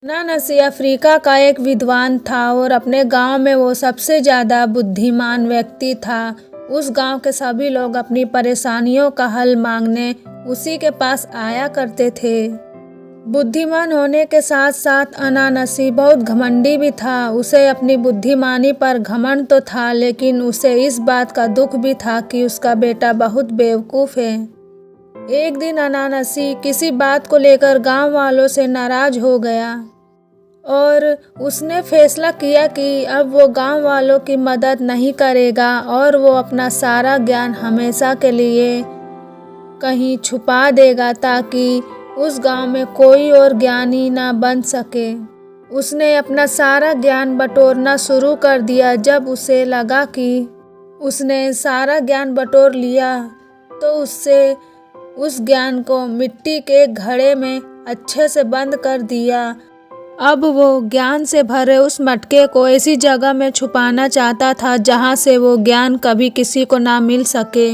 अनानसी Africa का एक विद्वान था और अपने गांव में वो सबसे ज़्यादा बुद्धिमान व्यक्ति था। उस गांव के सभी लोग अपनी परेशानियों का हल मांगने उसी के पास आया करते थे। बुद्धिमान होने के साथ साथ अनानसी बहुत घमंडी भी था। उसे अपनी बुद्धिमानी पर घमंड तो था, लेकिन उसे इस बात का दुख भी था कि उसका बेटा बहुत बेवकूफ़ है। एक दिन अनानसी किसी बात को लेकर गांव वालों से नाराज हो गया और उसने फैसला किया कि अब वो गांव वालों की मदद नहीं करेगा और वो अपना सारा ज्ञान हमेशा के लिए कहीं छुपा देगा ताकि उस गांव में कोई और ज्ञानी ना बन सके। उसने अपना सारा ज्ञान बटोरना शुरू कर दिया। जब उसे लगा कि उसने सारा ज्ञान बटोर लिया तो उससे उस ज्ञान को मिट्टी के घड़े में अच्छे से बंद कर दिया। अब वो ज्ञान से भरे उस मटके को ऐसी जगह में छुपाना चाहता था जहाँ से वो ज्ञान कभी किसी को ना मिल सके।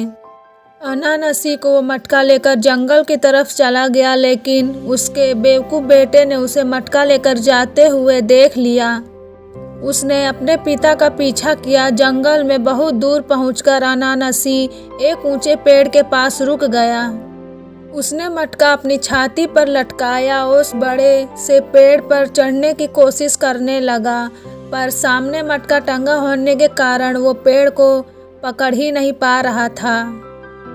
अनानसी को वो मटका लेकर जंगल की तरफ चला गया, लेकिन उसके बेवकूफ़ बेटे ने उसे मटका लेकर जाते हुए देख लिया। उसने अपने पिता का पीछा किया। जंगल में बहुत दूर पहुंचकर अनानसी एक ऊंचे पेड़ के पास रुक गया। उसने मटका अपनी छाती पर लटकाया, उस बड़े से पेड़ पर चढ़ने की कोशिश करने लगा, पर सामने मटका टंगा होने के कारण वो पेड़ को पकड़ ही नहीं पा रहा था।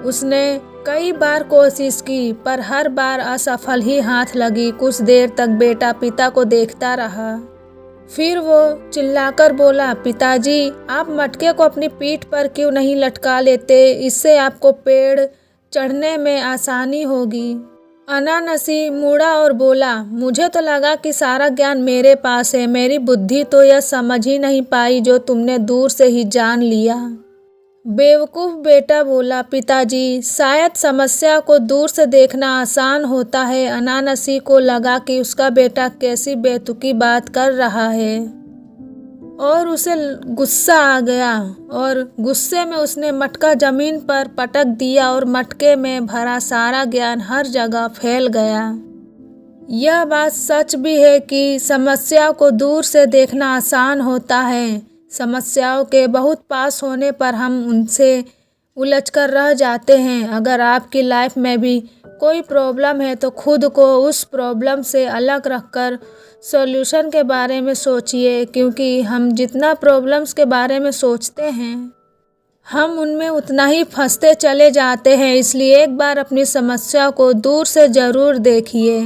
उसने कई बार कोशिश की पर हर बार असफल ही हाथ लगी। कुछ देर तक बेटा पिता को देखता रहा। फिर वो चिल्लाकर बोला, पिताजी, आप मटके को अपनी पीठ पर क्यों नहीं लटका लेते? इससे आपको पेड़ चढ़ने में आसानी होगी। अनानसी मुड़ा और बोला, मुझे तो लगा कि सारा ज्ञान मेरे पास है। मेरी बुद्धि तो यह समझ ही नहीं पाई जो तुमने दूर से ही जान लिया। बेवकूफ़ बेटा बोला, पिताजी, शायद समस्या को दूर से देखना आसान होता है। अनानसी को लगा कि उसका बेटा कैसी बेतुकी बात कर रहा है और उसे गुस्सा आ गया और गुस्से में उसने मटका जमीन पर पटक दिया और मटके में भरा सारा ज्ञान हर जगह फैल गया। यह बात सच भी है कि समस्या को दूर से देखना आसान होता है। समस्याओं के बहुत पास होने पर हम उनसे उलझकर रह जाते हैं। अगर आपकी लाइफ में भी कोई प्रॉब्लम है तो खुद को उस प्रॉब्लम से अलग रखकर सॉल्यूशन के बारे में सोचिए, क्योंकि हम जितना प्रॉब्लम्स के बारे में सोचते हैं हम उनमें उतना ही फंसते चले जाते हैं। इसलिए एक बार अपनी समस्या को दूर से ज़रूर देखिए।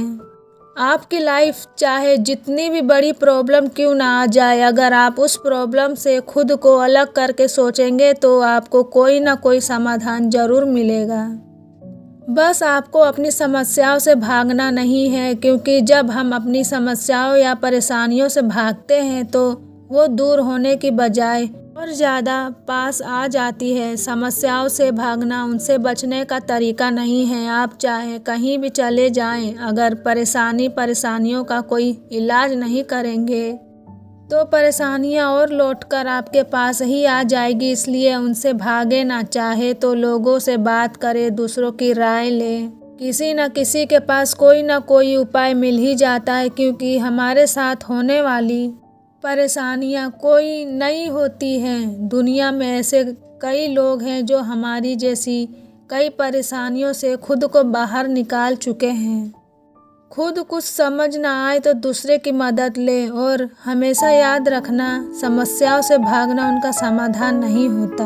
आपकी लाइफ चाहे जितनी भी बड़ी प्रॉब्लम क्यों ना आ जाए, अगर आप उस प्रॉब्लम से खुद को अलग करके सोचेंगे तो आपको कोई ना कोई समाधान ज़रूर मिलेगा। बस आपको अपनी समस्याओं से भागना नहीं है, क्योंकि जब हम अपनी समस्याओं या परेशानियों से भागते हैं तो वो दूर होने की बजाय और ज़्यादा पास आ जाती है। समस्याओं से भागना उनसे बचने का तरीका नहीं है। आप चाहे कहीं भी चले जाएं, अगर परेशानियों का कोई इलाज नहीं करेंगे तो परेशानियां और लौटकर आपके पास ही आ जाएगी। इसलिए उनसे भागे ना। चाहे तो लोगों से बात करें, दूसरों की राय लें। किसी न किसी के पास कोई ना कोई उपाय मिल ही जाता है, क्योंकि हमारे साथ होने वाली परेशानियां कोई नहीं होती हैं। दुनिया में ऐसे कई लोग हैं जो हमारी जैसी कई परेशानियों से खुद को बाहर निकाल चुके हैं। खुद कुछ समझ ना आए तो दूसरे की मदद ले और हमेशा याद रखना, समस्याओं से भागना उनका समाधान नहीं होता।